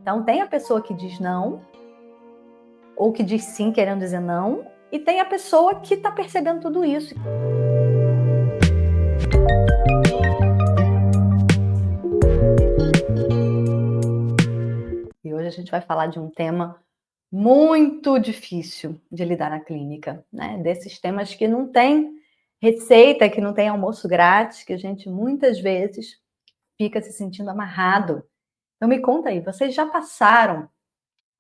Então tem a pessoa que diz não, ou que diz sim querendo dizer não, e tem a pessoa que está percebendo tudo isso. E hoje a gente vai falar de um tema muito difícil de lidar na clínica, né? Desses temas que não tem receita, que não tem almoço grátis, que a gente muitas vezes fica se sentindo amarrado. Então me conta aí, vocês já passaram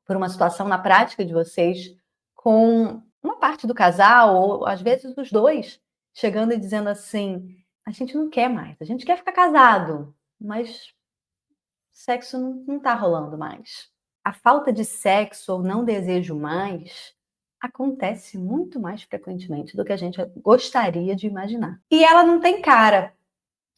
por uma situação na prática de vocês com uma parte do casal, ou às vezes os dois, chegando e dizendo assim: a gente não quer mais, a gente quer ficar casado, mas sexo não está rolando mais. A falta de sexo ou não desejo mais acontece muito mais frequentemente do que a gente gostaria de imaginar. E ela não tem cara.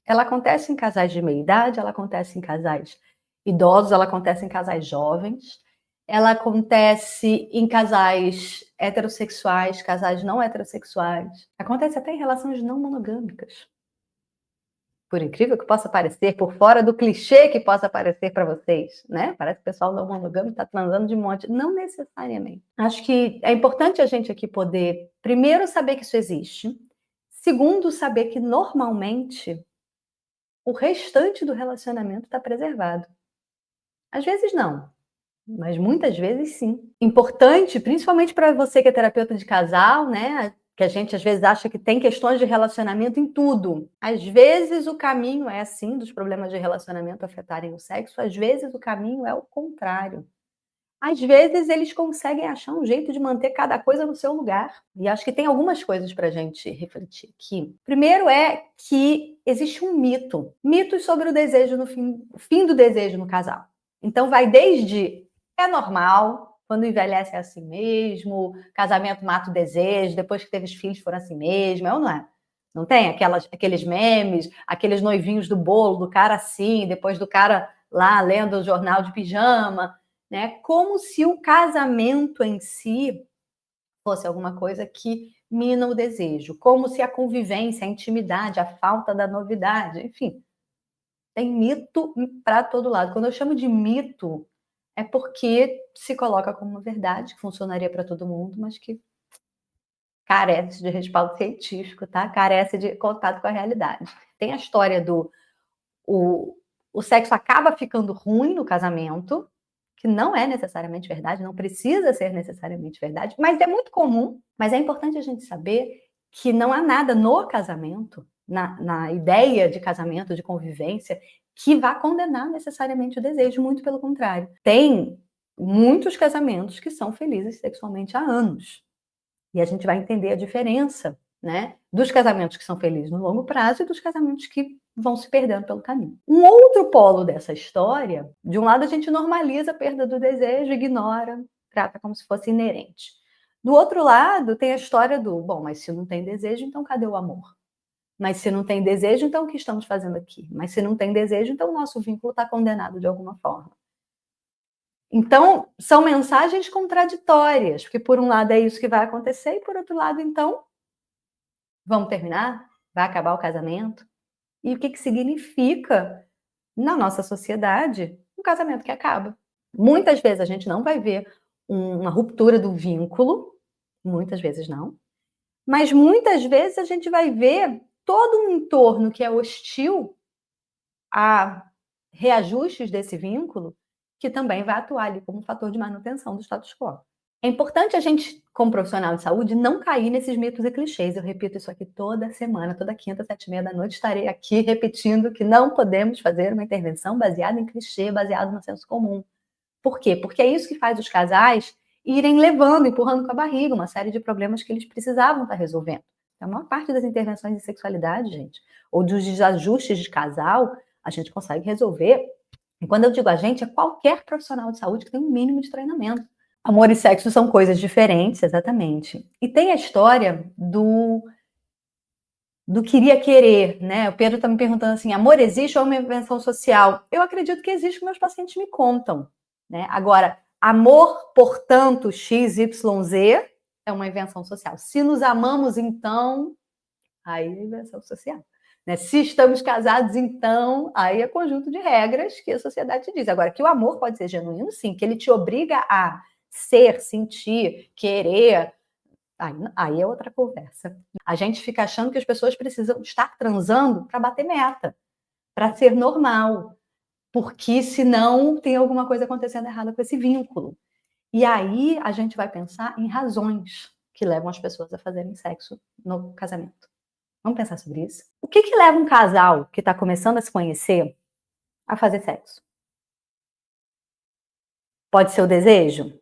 Ela acontece em casais de meia idade, ela acontece em casais idosos, ela acontece em casais jovens, ela acontece em casais heterossexuais, casais não heterossexuais, acontece até em relações não monogâmicas. Por incrível que possa parecer, por fora do clichê que possa parecer para vocês, né? Parece que o pessoal não monogâmico está transando de monte. Não necessariamente. Acho que é importante a gente aqui poder, primeiro, saber que isso existe. Segundo, saber que normalmente o restante do relacionamento está preservado. Às vezes não, mas muitas vezes sim. Importante, principalmente para você que é terapeuta de casal, né? Que a gente às vezes acha que tem questões de relacionamento em tudo. Às vezes o caminho é assim, dos problemas de relacionamento afetarem o sexo, às vezes o caminho é o contrário. Às vezes eles conseguem achar um jeito de manter cada coisa no seu lugar. E acho que tem algumas coisas para a gente refletir aqui. Primeiro é que existe um mito. Mitos sobre o desejo no fim, o fim do desejo no casal. Então vai desde é normal, quando envelhece é assim mesmo, casamento mata o desejo, depois que teve os filhos foram assim mesmo, é ou não é? Não tem aqueles memes, aqueles noivinhos do bolo, do cara assim, depois do cara lá lendo o jornal de pijama, né? Como se o casamento em si fosse alguma coisa que mina o desejo, como se a convivência, a intimidade, a falta da novidade, enfim, tem mito para todo lado. Quando eu chamo de mito, é porque se coloca como uma verdade que funcionaria para todo mundo, mas que carece de respaldo científico, tá? Carece de contato com a realidade. Tem a história do o sexo acaba ficando ruim no casamento, que não é necessariamente verdade, não precisa ser necessariamente verdade, mas é muito comum. Mas é importante a gente saber que não há nada no casamento, na ideia de casamento, de convivência, que vá condenar necessariamente o desejo, muito pelo contrário. Tem muitos casamentos que são felizes sexualmente há anos. E a gente vai entender a diferença, né, dos casamentos que são felizes no longo prazo e dos casamentos que vão se perdendo pelo caminho. Um outro polo dessa história, de um lado a gente normaliza a perda do desejo, ignora, trata como se fosse inerente. Do outro lado tem a história do, bom, mas se não tem desejo, então cadê o amor? Mas se não tem desejo, então o que estamos fazendo aqui? Mas se não tem desejo, então o nosso vínculo está condenado de alguma forma. Então, são mensagens contraditórias, porque por um lado é isso que vai acontecer, e por outro lado, então, vamos terminar? Vai acabar o casamento? E o que significa, na nossa sociedade, um casamento que acaba? Muitas vezes a gente não vai ver uma ruptura do vínculo, muitas vezes não, mas muitas vezes a gente vai ver todo um entorno que é hostil a reajustes desse vínculo, que também vai atuar ali como fator de manutenção do status quo. É importante a gente, como profissional de saúde, não cair nesses mitos e clichês. Eu repito isso aqui toda semana, toda quinta, 7h30 estarei aqui repetindo que não podemos fazer uma intervenção baseada em clichê, baseado no senso comum. Por quê? Porque é isso que faz os casais irem levando, empurrando com a barriga, uma série de problemas que eles precisavam estar resolvendo. A maior parte das intervenções de sexualidade, gente, ou dos desajustes de casal, a gente consegue resolver. E quando eu digo a gente, é qualquer profissional de saúde que tem um mínimo de treinamento. Amor e sexo são coisas diferentes, exatamente. E tem a história do queria querer, né? O Pedro está me perguntando assim, amor existe ou é uma invenção social? Eu acredito que existe, que meus pacientes me contam, né? Agora, amor, portanto, XYZ é uma invenção social. Se nos amamos, então, aí é invenção social. né? Se estamos casados, então, aí é conjunto de regras que a sociedade te diz. Agora, que o amor pode ser genuíno, sim, que ele te obriga a ser, sentir, querer, aí é outra conversa. A gente fica achando que as pessoas precisam estar transando para bater meta, para ser normal, porque senão tem alguma coisa acontecendo errada com esse vínculo. E aí a gente vai pensar em razões que levam as pessoas a fazerem sexo no casamento. Vamos pensar sobre isso? O que que leva um casal que está começando a se conhecer a fazer sexo? Pode ser o desejo?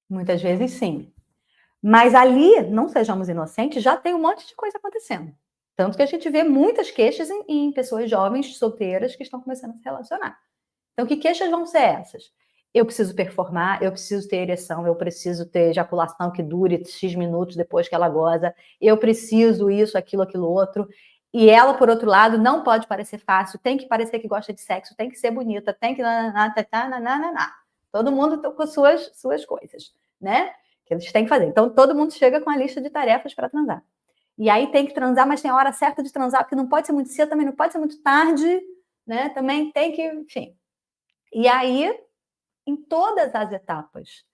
Muitas vezes sim. Mas ali, não sejamos inocentes, já tem um monte de coisa acontecendo. Tanto que a gente vê muitas queixas em pessoas jovens, solteiras, que estão começando a se relacionar. Então, que queixas vão ser essas? Eu preciso performar, eu preciso ter ereção, eu preciso ter ejaculação que dure X minutos depois que ela goza, eu preciso isso, aquilo outro. E ela, por outro lado, não pode parecer fácil, tem que parecer que gosta de sexo, tem que ser bonita, tem que... Todo mundo com suas coisas, né? Que eles têm que fazer. Então, todo mundo chega com a lista de tarefas para transar. E aí tem que transar, mas tem a hora certa de transar, porque não pode ser muito cedo, também não pode ser muito tarde, né? Também tem que, enfim. E aí, em todas as etapas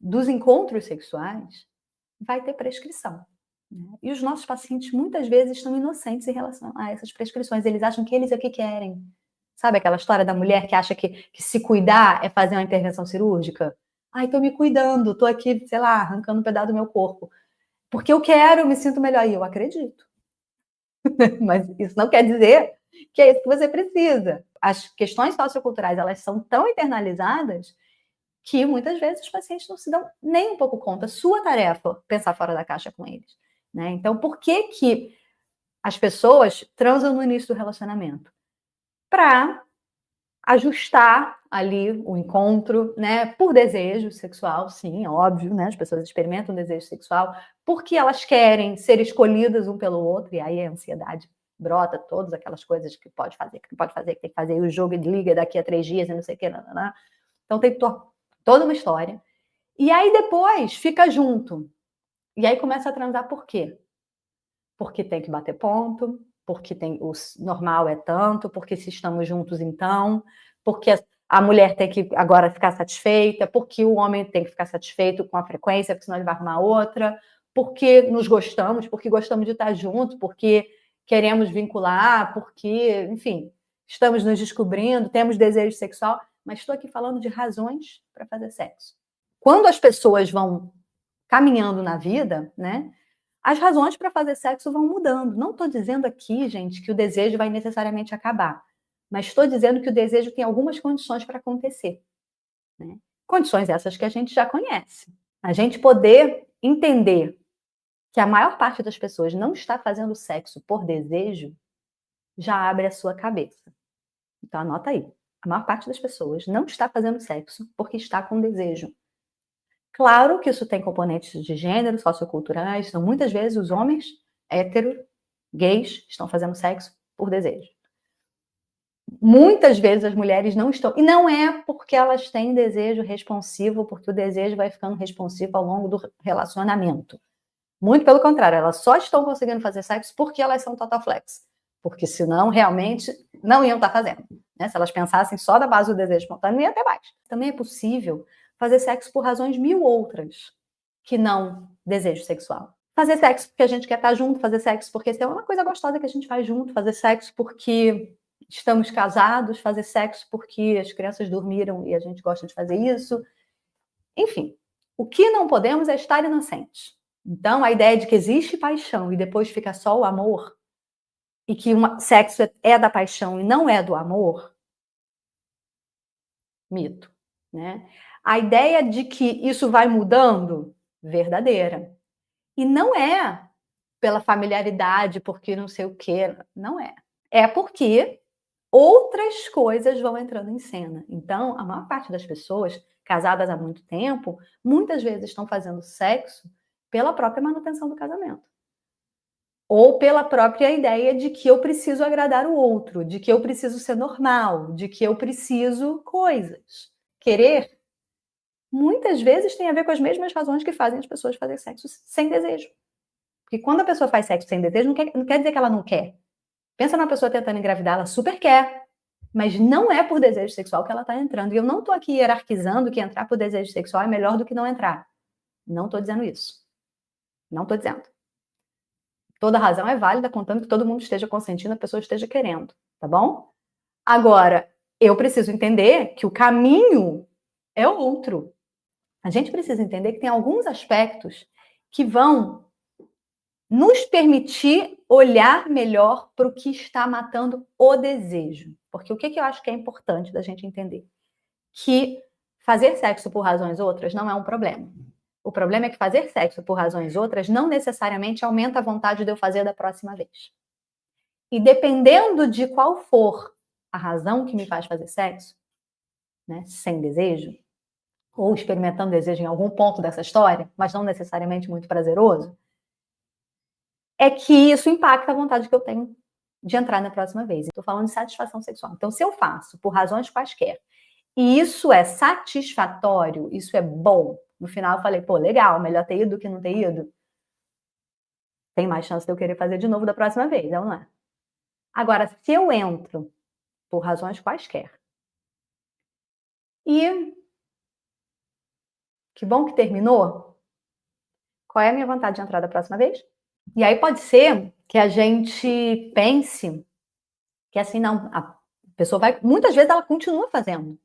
dos encontros sexuais, vai ter prescrição. Né? E os nossos pacientes, muitas vezes, estão inocentes em relação a essas prescrições. Eles acham que eles é que querem. Sabe aquela história da mulher que acha que se cuidar é fazer uma intervenção cirúrgica? Ai, tô me cuidando, tô aqui, sei lá, arrancando um pedaço do meu corpo. Porque eu quero, eu me sinto melhor. E eu acredito. Mas isso não quer dizer que é isso que você precisa. As questões socioculturais, elas são tão internalizadas que muitas vezes os pacientes não se dão nem um pouco conta. Sua tarefa, pensar fora da caixa com eles. Né? Então, por que as pessoas transam no início do relacionamento? Para ajustar ali o encontro, né? Por desejo sexual, sim, óbvio, né? As pessoas experimentam desejo sexual porque elas querem ser escolhidas um pelo outro, e aí a ansiedade brota, todas aquelas coisas que pode fazer, que não pode fazer, que tem que fazer, e o jogo de liga daqui a 3 dias, e não sei o que, não. Então tem toda uma história. E aí depois fica junto. E aí começa a transar por quê? Porque tem que bater ponto, porque o normal é tanto, porque se estamos juntos então, porque a mulher tem que agora ficar satisfeita, porque o homem tem que ficar satisfeito com a frequência, porque senão ele vai arrumar outra, porque nos gostamos, porque gostamos de estar juntos, porque queremos vincular, porque, enfim, estamos nos descobrindo, temos desejo sexual, mas estou aqui falando de razões para fazer sexo. Quando as pessoas vão caminhando na vida, né, as razões para fazer sexo vão mudando. Não estou dizendo aqui, gente, que o desejo vai necessariamente acabar, mas estou dizendo que o desejo tem algumas condições para acontecer. Né? Condições essas que a gente já conhece. A gente poder entender que a maior parte das pessoas não está fazendo sexo por desejo, já abre a sua cabeça. Então anota aí. A maior parte das pessoas não está fazendo sexo porque está com desejo. Claro que isso tem componentes de gênero, socioculturais, então muitas vezes os homens héteros, gays, estão fazendo sexo por desejo. Muitas vezes as mulheres não estão, e não é porque elas têm desejo responsivo, porque o desejo vai ficando responsivo ao longo do relacionamento. Muito pelo contrário, elas só estão conseguindo fazer sexo porque elas são total flex. Porque senão, realmente, não iam estar fazendo. Né? Se elas pensassem só da base do desejo espontâneo, não ia ter mais. Também é possível fazer sexo por razões mil outras que não desejo sexual. Fazer sexo porque a gente quer estar junto, fazer sexo porque é uma coisa gostosa que a gente faz junto, fazer sexo porque estamos casados, fazer sexo porque as crianças dormiram e a gente gosta de fazer isso. Enfim, o que não podemos é estar inocentes. Então, a ideia de que existe paixão e depois fica só o amor, e que sexo é da paixão e não é do amor, mito. Né? A ideia de que isso vai mudando, verdadeira. E não é pela familiaridade, porque não sei o quê, não é. É porque outras coisas vão entrando em cena. Então, a maior parte das pessoas casadas há muito tempo, muitas vezes estão fazendo sexo pela própria manutenção do casamento. Ou pela própria ideia de que eu preciso agradar o outro, de que eu preciso ser normal, de que eu preciso coisas. Querer, muitas vezes, tem a ver com as mesmas razões que fazem as pessoas fazerem sexo sem desejo. Porque quando a pessoa faz sexo sem desejo, não quer dizer que ela não quer. Pensa numa pessoa tentando engravidar, ela super quer, mas não é por desejo sexual que ela está entrando. E eu não estou aqui hierarquizando que entrar por desejo sexual é melhor do que não entrar. Não estou dizendo isso. Não estou dizendo. Toda razão é válida, contando que todo mundo esteja consentindo, a pessoa esteja querendo, tá bom? Agora, eu preciso entender que o caminho é outro. A gente precisa entender que tem alguns aspectos que vão nos permitir olhar melhor para o que está matando o desejo. Porque o que eu acho que é importante da gente entender? Que fazer sexo por razões outras não é um problema. O problema é que fazer sexo por razões outras não necessariamente aumenta a vontade de eu fazer da próxima vez. E dependendo de qual for a razão que me faz fazer sexo, né, sem desejo, ou experimentando desejo em algum ponto dessa história, mas não necessariamente muito prazeroso, é que isso impacta a vontade que eu tenho de entrar na próxima vez. Estou falando de satisfação sexual. Então, se eu faço por razões quaisquer, e isso é satisfatório, isso é bom, no final eu falei, pô, legal, melhor ter ido do que não ter ido, tem mais chance de eu querer fazer de novo da próxima vez, não é? Agora, se eu entro por razões quaisquer, e que bom que terminou, qual é a minha vontade de entrar da próxima vez? E aí pode ser que a gente pense que assim, não, a pessoa vai, muitas vezes ela continua fazendo,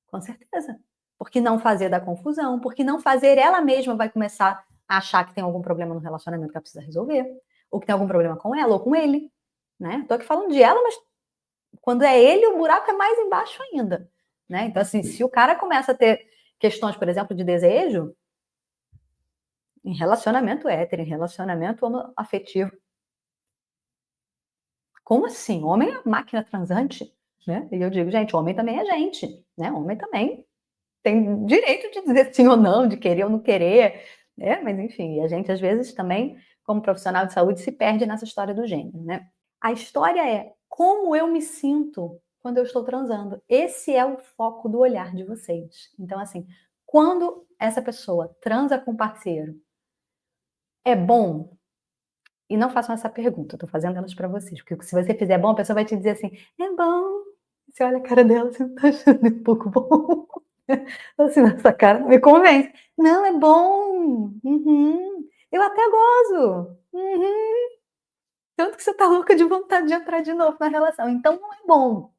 com certeza. Porque não fazer dá confusão, porque não fazer ela mesma vai começar a achar que tem algum problema no relacionamento que ela precisa resolver, ou que tem algum problema com ela ou com ele, né? Tô aqui falando de ela, mas quando é ele, o buraco é mais embaixo ainda, né? Então, assim, se o cara começa a ter questões, por exemplo, de desejo, em relacionamento hétero, em relacionamento afetivo, como assim? Homem é máquina transante, né? E eu digo, gente, homem também é gente, né? Homem também tem direito de dizer sim ou não, de querer ou não querer, né? Mas enfim, a gente às vezes também, como profissional de saúde, se perde nessa história do gênero, né? A história é como eu me sinto quando eu estou transando. Esse é o foco do olhar de vocês. Então, assim, quando essa pessoa transa com o parceiro, é bom? E não façam essa pergunta, eu tô fazendo elas para vocês, porque se você fizer bom, a pessoa vai te dizer assim, é bom. Você olha a cara dela, você não tá achando um pouco bom? Assim, nossa cara não me convence. Não, é bom. Uhum. Eu até gozo. Uhum. Tanto que você tá louca de vontade de entrar de novo na relação. Então não é bom.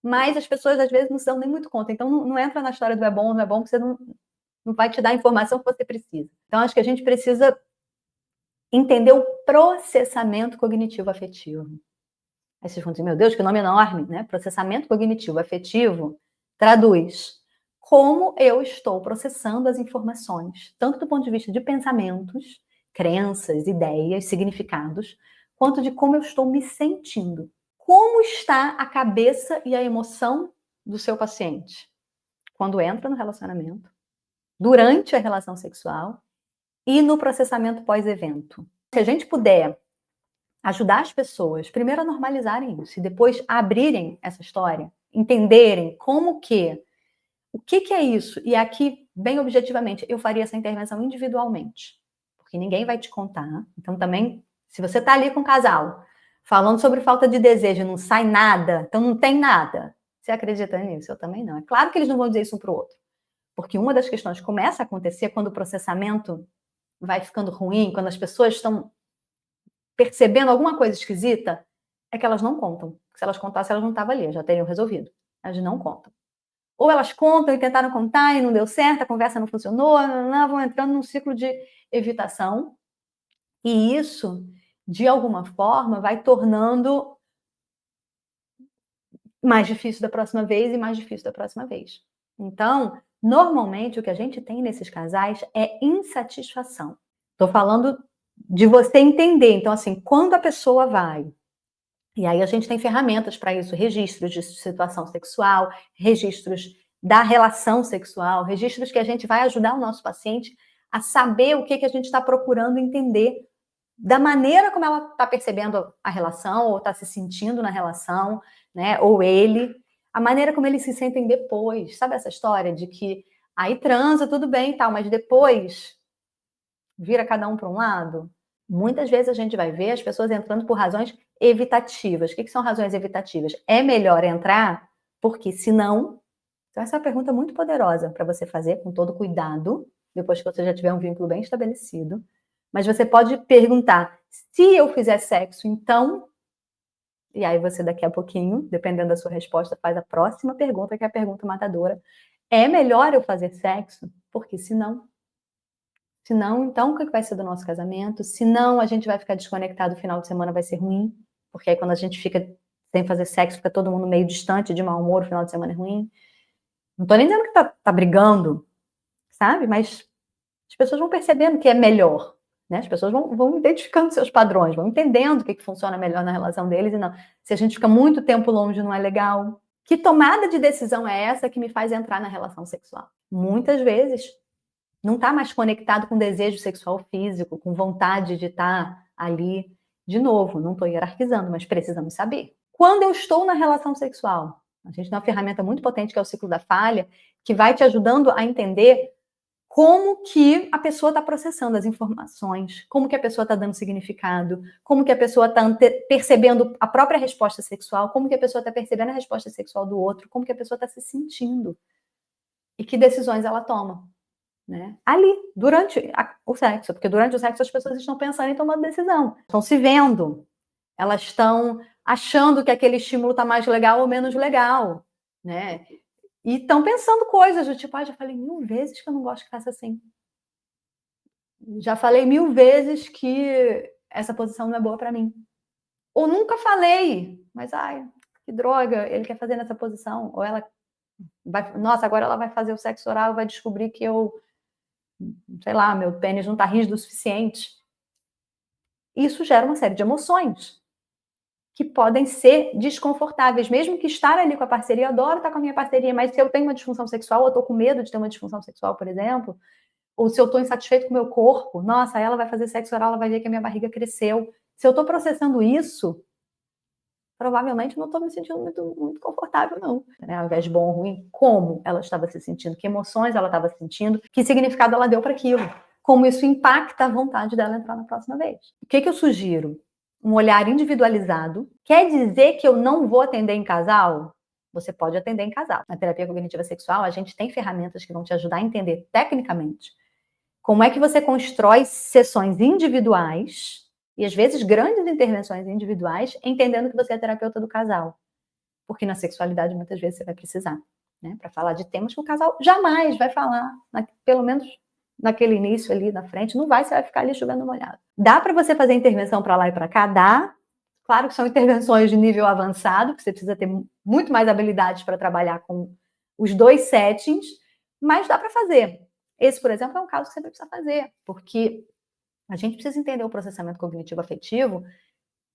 Mas as pessoas às vezes não se dão nem muito conta. Então não entra na história do é bom ou não é bom, porque você não vai te dar a informação que você precisa. Então acho que a gente precisa entender o processamento cognitivo afetivo. Aí vocês vão dizer, meu Deus, que nome enorme, né? Processamento cognitivo afetivo traduz como eu estou processando as informações, tanto do ponto de vista de pensamentos, crenças, ideias, significados, quanto de como eu estou me sentindo. Como está a cabeça e a emoção do seu paciente quando entra no relacionamento, durante a relação sexual e no processamento pós-evento. Se a gente puder ajudar as pessoas, primeiro a normalizarem isso e depois a abrirem essa história, entenderem como que, o que é isso? E aqui, bem objetivamente, eu faria essa intervenção individualmente, porque ninguém vai te contar. Então também, se você está ali com um casal, falando sobre falta de desejo, não sai nada, então não tem nada. Você acredita nisso? Eu também não. É claro que eles não vão dizer isso um para o outro, porque uma das questões que começa a acontecer quando o processamento vai ficando ruim, quando as pessoas estão percebendo alguma coisa esquisita, é que elas não contam. Se elas contassem, elas não estavam ali, já teriam resolvido. Elas não contam. Ou elas contam e tentaram contar e não deu certo, a conversa não funcionou, vão entrando num ciclo de evitação. E isso, de alguma forma, vai tornando mais difícil da próxima vez e mais difícil da próxima vez. Então, normalmente, o que a gente tem nesses casais é insatisfação. Estou falando de você entender. Então, assim, quando a pessoa vai, e aí a gente tem ferramentas para isso, registros de situação sexual, registros da relação sexual, registros que a gente vai ajudar o nosso paciente a saber o que a gente está procurando entender da maneira como ela está percebendo a relação, ou está se sentindo na relação, né? Ou ele, a maneira como eles se sentem depois. Sabe essa história de que aí transa, tudo bem e tal, mas depois vira cada um para um lado? Muitas vezes a gente vai ver as pessoas entrando por razões evitativas. O que são razões evitativas? É melhor entrar, porque senão... Então, essa é uma pergunta muito poderosa para você fazer com todo cuidado, depois que você já tiver um vínculo bem estabelecido. Mas você pode perguntar, se eu fizer sexo, então... E aí você, daqui a pouquinho, dependendo da sua resposta, faz a próxima pergunta, que é a pergunta matadora. É melhor eu fazer sexo? Porque senão... Senão, então, o que vai ser do nosso casamento? Senão, a gente vai ficar desconectado, o final de semana vai ser ruim, porque aí quando a gente fica sem fazer sexo, fica todo mundo meio distante, de mau humor, o final de semana é ruim. Não tô nem dizendo que tá brigando, sabe? Mas as pessoas vão percebendo que é melhor, né? As pessoas vão identificando seus padrões, vão entendendo o que funciona melhor na relação deles e não. Se a gente fica muito tempo longe, não é legal. Que tomada de decisão é essa que me faz entrar na relação sexual? Muitas vezes não está mais conectado com desejo sexual físico, com vontade de estar ali. De novo, não estou hierarquizando, mas precisamos saber. Quando eu estou na relação sexual, a gente tem uma ferramenta muito potente que é o ciclo da falha, que vai te ajudando a entender como que a pessoa está processando as informações, como que a pessoa está dando significado, como que a pessoa está percebendo a própria resposta sexual, como que a pessoa está percebendo a resposta sexual do outro, como que a pessoa está se sentindo e que decisões ela toma. Né? Ali, durante o sexo, porque durante o sexo as pessoas estão pensando em tomar decisão, estão se vendo, elas estão achando que aquele estímulo está mais legal ou menos legal, né? E estão pensando coisas do tipo, já falei 1000 vezes que eu não gosto que faça assim. Já falei 1000 vezes que essa posição não é boa para mim. Ou nunca falei, mas que droga, ele quer fazer nessa posição. Ou ela vai, nossa, agora ela vai fazer o sexo oral e vai descobrir que eu, sei lá, meu pênis não está rígido o suficiente. Isso gera uma série de emoções que podem ser desconfortáveis, mesmo que estar ali com a parceria, eu adoro estar com a minha parceria, mas se eu tenho uma disfunção sexual, ou eu estou com medo de ter uma disfunção sexual, por exemplo, ou se eu estou insatisfeito com o meu corpo, nossa, ela vai fazer sexo oral, ela vai ver que a minha barriga cresceu. Se eu estou processando isso, provavelmente não estou me sentindo muito confortável, não. Né? Ao invés de bom ou ruim, como ela estava se sentindo, que emoções ela estava sentindo, que significado ela deu para aquilo, como isso impacta a vontade dela entrar na próxima vez. O que eu sugiro? Um olhar individualizado. Quer dizer que eu não vou atender em casal? Você pode atender em casal. Na terapia cognitiva sexual, a gente tem ferramentas que vão te ajudar a entender tecnicamente como é que você constrói sessões individuais e, às vezes, grandes intervenções individuais, entendendo que você é terapeuta do casal. Porque na sexualidade, muitas vezes, você vai precisar, né? Para falar de temas que o casal jamais vai falar, pelo menos naquele início ali na frente, não vai, você vai ficar ali chovendo molhado. Dá para você fazer intervenção para lá e para cá? Dá. Claro que são intervenções de nível avançado, que você precisa ter muito mais habilidades para trabalhar com os dois settings, mas dá para fazer. Esse, por exemplo, é um caso que você vai precisar fazer, porque a gente precisa entender o processamento cognitivo afetivo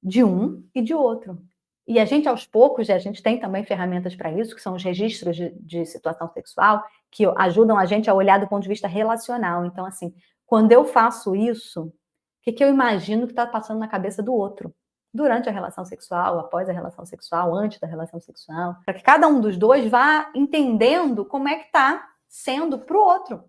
de um e de outro. E a gente, aos poucos, a gente tem também ferramentas para isso, que são os registros de situação sexual, que ajudam a gente a olhar do ponto de vista relacional. Então, assim, quando eu faço isso, o que eu imagino que está passando na cabeça do outro? Durante a relação sexual, após a relação sexual, antes da relação sexual, para que cada um dos dois vá entendendo como é que está sendo para o outro.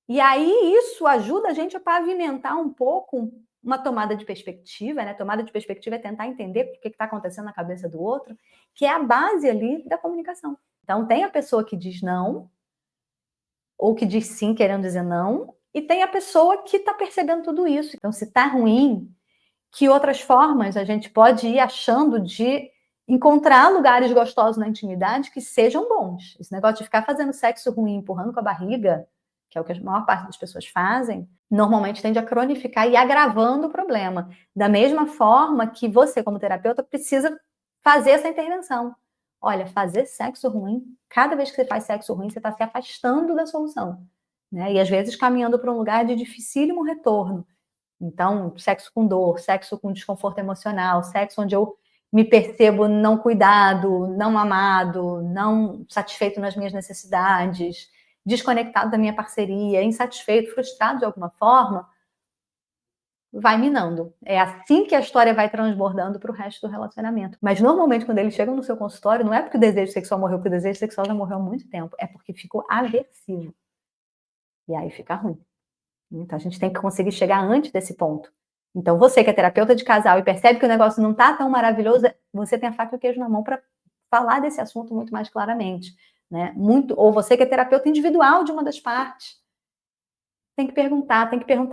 E aí isso ajuda a gente a pavimentar um pouco uma tomada de perspectiva, né? Tomada de perspectiva é tentar entender o que está acontecendo na cabeça do outro, que é a base ali da comunicação. Então tem a pessoa que diz não, ou que diz sim querendo dizer não, e tem a pessoa que está percebendo tudo isso. Então se está ruim, que outras formas a gente pode ir achando de encontrar lugares gostosos na intimidade que sejam bons. Esse negócio de ficar fazendo sexo ruim, empurrando com a barriga, que é o que a maior parte das pessoas fazem, normalmente tende a cronificar e agravando o problema. Da mesma forma que você, como terapeuta, precisa fazer essa intervenção. Olha, fazer sexo ruim, cada vez que você faz sexo ruim, você está se afastando da solução. Né? E às vezes caminhando para um lugar de dificílimo retorno. Então, sexo com dor, sexo com desconforto emocional, sexo onde eu me percebo não cuidado, não amado, não satisfeito nas minhas necessidades, desconectado da minha parceria, insatisfeito, frustrado de alguma forma, vai minando. É assim que a história vai transbordando para o resto do relacionamento. Mas normalmente quando eles chegam no seu consultório, não é porque o desejo sexual morreu, porque o desejo sexual já morreu há muito tempo, é porque ficou aversivo. E aí fica ruim. Então a gente tem que conseguir chegar antes desse ponto. Então, você que é terapeuta de casal e percebe que o negócio não está tão maravilhoso, você tem a faca e o queijo na mão para falar desse assunto muito mais claramente, né? Ou você que é terapeuta individual de uma das partes, tem que perguntar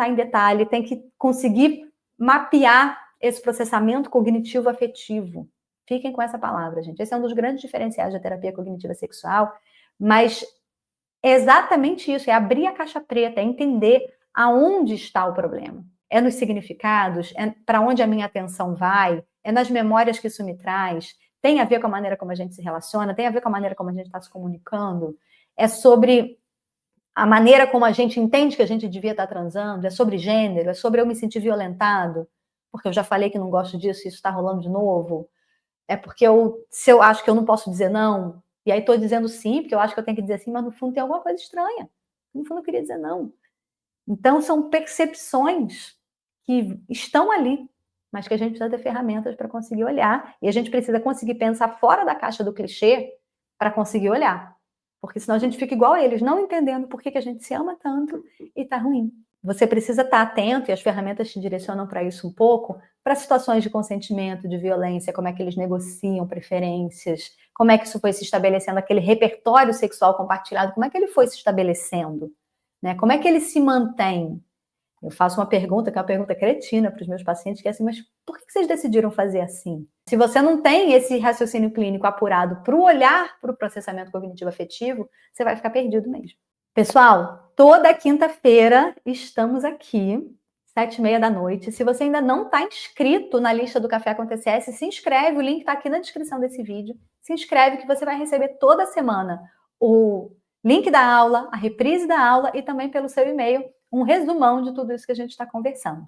em detalhe, tem que conseguir mapear esse processamento cognitivo afetivo. Fiquem com essa palavra, gente. Esse é um dos grandes diferenciais da terapia cognitiva sexual, mas é exatamente isso, é abrir a caixa preta, é entender aonde está o problema. É nos significados, é para onde a minha atenção vai, é nas memórias que isso me traz, tem a ver com a maneira como a gente se relaciona, tem a ver com a maneira como a gente está se comunicando, é sobre a maneira como a gente entende que a gente devia estar transando, é sobre gênero, é sobre eu me sentir violentado, porque eu já falei que não gosto disso e isso está rolando de novo, é porque se eu acho que eu não posso dizer não, e aí estou dizendo sim, porque eu acho que eu tenho que dizer sim, mas no fundo tem alguma coisa estranha. No fundo eu queria dizer não. Então são percepções que estão ali, mas que a gente precisa ter ferramentas para conseguir olhar, e a gente precisa conseguir pensar fora da caixa do clichê para conseguir olhar. Porque senão a gente fica igual a eles, não entendendo por que a gente se ama tanto e está ruim. Você precisa estar atento, e as ferramentas te direcionam para isso um pouco, para situações de consentimento, de violência, como é que eles negociam preferências, como é que isso foi se estabelecendo, aquele repertório sexual compartilhado, como é que ele foi se estabelecendo, né? Como é que ele se mantém? Eu faço uma pergunta, que é uma pergunta cretina para os meus pacientes, que é assim, mas por que vocês decidiram fazer assim? Se você não tem esse raciocínio clínico apurado para o olhar para o processamento cognitivo afetivo, você vai ficar perdido mesmo. Pessoal, toda quinta-feira estamos aqui, 7h30 da noite. Se você ainda não está inscrito na lista do Café com TCS, se inscreve, o link está aqui na descrição desse vídeo. Se inscreve que você vai receber toda semana o link da aula, a reprise da aula e também pelo seu e-mail um resumão de tudo isso que a gente está conversando.